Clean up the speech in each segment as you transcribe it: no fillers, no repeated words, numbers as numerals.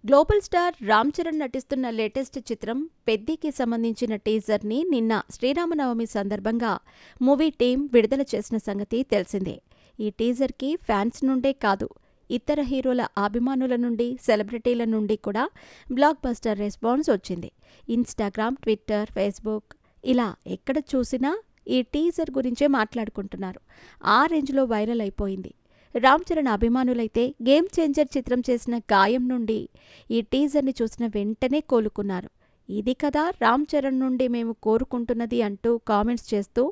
Global star Ram Charan నటిస్తున్న latest చిత్రం పెద్దికి సంబంధించిన టీజర్ని నిన్న శ్రీరామనవమి సందర్భంగా మూవీ టీం విడుదల చేసిన సంగతి తెలిసిందే. ఈ టీజర్కి ఫ్యాన్స్ నుండే కాదు, ఇతర హీరోల అభిమానుల నుండి, సెలబ్రిటీల నుండి కూడా బ్లాక్ బస్టర్ రెస్పాన్స్ వచ్చింది. ఇన్స్టాగ్రామ్, ట్విట్టర్, ఫేస్బుక్ ఇలా ఎక్కడ చూసినా ఈ టీజర్ గురించే మాట్లాడుకుంటున్నారు. ఆ రేంజ్లో వైరల్ అయిపోయింది. రామ్ చరణ్ అభిమానులైతే గేమ్ చేంజర్ చిత్రం చేసిన గాయం నుండి ఈ టీజర్ని చూసిన వెంటనే కోలుకున్నారు. ఇది కదా రామ్ చరణ్ నుండి మేము కోరుకుంటున్నది అంటూ కామెంట్స్ చేస్తూ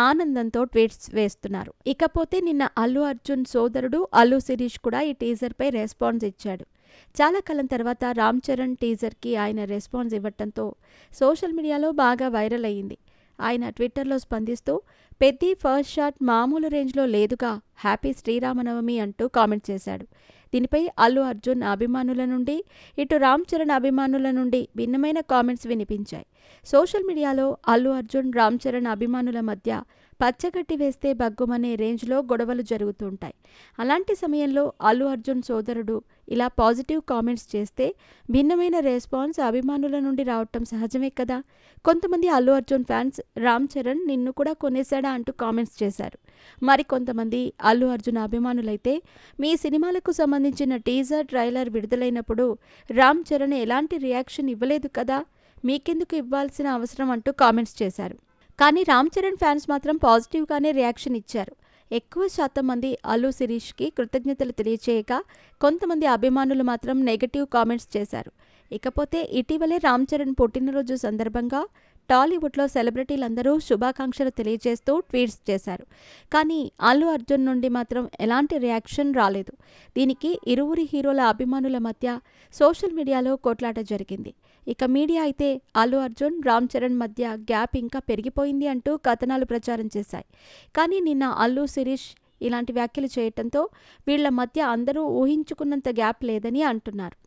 ఆనందంతో ట్వీట్స్ వేస్తున్నారు. ఇకపోతే నిన్న అల్లు అర్జున్ సోదరుడు అల్లు శిరీష్ కూడా ఈ టీజర్పై రెస్పాన్స్ ఇచ్చాడు. చాలా కాలం తర్వాత రామ్ చరణ్ టీజర్కి ఆయన రెస్పాన్స్ ఇవ్వటంతో సోషల్ మీడియాలో బాగా వైరల్ అయ్యింది. ఆయన ట్విట్టర్లో స్పందిస్తూ పెద్ది ఫస్ట్ షాట్ మామూలు రేంజ్లో లేదుగా, హ్యాపీ శ్రీరామనవమి అంటూ కామెంట్ చేశాడు. దీనిపై అల్లు అర్జున్ అభిమానుల నుండి, ఇటు రామ్ చరణ్ అభిమానుల నుండి భిన్నమైన కామెంట్స్ వినిపించాయి. సోషల్ మీడియాలో అల్లు అర్జున్, రామ్ చరణ్ అభిమానుల మధ్య పచ్చగడ్డి వేస్తే బగ్గుమనే రేంజ్లో గొడవలు జరుగుతుంటాయి. అలాంటి సమయంలో అల్లు అర్జున్ సోదరుడు ఇలా పాజిటివ్ కామెంట్స్ చేస్తే భిన్నమైన రెస్పాన్స్ అభిమానుల నుండి రావటం సహజమే కదా. కొంతమంది అల్లు అర్జున్ ఫ్యాన్స్ రామ్ చరణ్ నిన్ను కూడా కొనేశాడా అంటూ కామెంట్స్ చేశారు. మరికొంతమంది అల్లు అర్జున్ అభిమానులైతే మీ సినిమాలకు సంబంధించిన టీజర్, ట్రైలర్ విడుదలైనప్పుడు రామ్ చరణ్ ఎలాంటి రియాక్షన్ ఇవ్వలేదు కదా, మీకెందుకు ఇవ్వాల్సిన అవసరం అంటూ కామెంట్స్ చేశారు. కానీ రామ్ చరణ్ ఫ్యాన్స్ మాత్రం పాజిటివ్గానే రియాక్షన్ ఇచ్చారు. ఎక్కువ శాతం మంది అల్లు శిరీష్కి కృతజ్ఞతలు తెలియచేయగా, కొంతమంది అభిమానులు మాత్రం నెగటివ్ కామెంట్స్ చేశారు. ఇకపోతే ఇటీవలే రామ్ చరణ్ పుట్టినరోజు సందర్భంగా టాలీవుడ్లో సెలబ్రిటీలందరూ శుభాకాంక్షలు తెలియజేస్తూ ట్వీట్స్ చేశారు. కానీ అల్లు అర్జున్ నుండి మాత్రం ఎలాంటి రియాక్షన్ రాలేదు. దీనికి ఇరువురి హీరోల అభిమానుల మధ్య సోషల్ మీడియాలో కొట్లాట జరిగింది. ఇక మీడియా అయితే అల్లు అర్జున్, రామ్ చరణ్ మధ్య గ్యాప్ ఇంకా పెరిగిపోయింది అంటూ కథనాలు ప్రచారం చేశాయి. కానీ నిన్న అల్లు శిరీష్ ఇలాంటి వ్యాఖ్యలు చేయటంతో వీళ్ల మధ్య అందరూ ఊహించుకున్నంత గ్యాప్ లేదని అంటున్నారు.